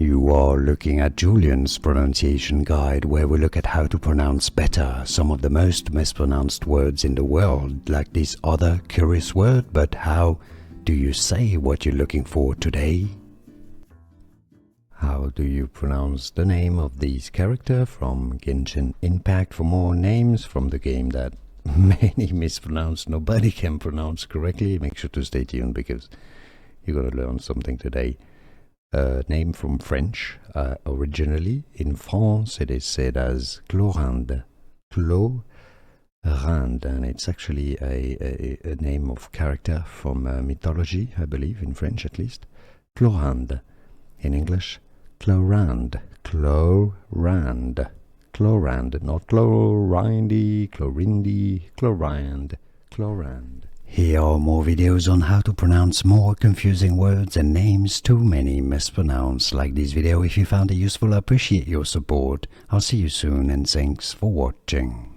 You are looking at Julian's pronunciation guide, where we look at how to pronounce better some of the most mispronounced words in the world, like this other curious word. But how do you say what you're looking for today? How do you pronounce the name of this character from Genshin Impact? For more names from the game that many mispronounce, nobody can pronounce correctly, make sure to stay tuned because you're going to learn something today. Name from French. Originally in France it is said as Clorinde, Clorinde, and it's actually a name of character from mythology, I believe, in French at least. Clorinde. In English, Clorinde, Clorinde, Clorinde, not Clorinde, Clorinde, Clorinde, Clorinde. Here are more videos on how to pronounce more confusing words and names too many mispronounced. Like this video if you found it useful. I appreciate your support. I'll see you soon and thanks for watching.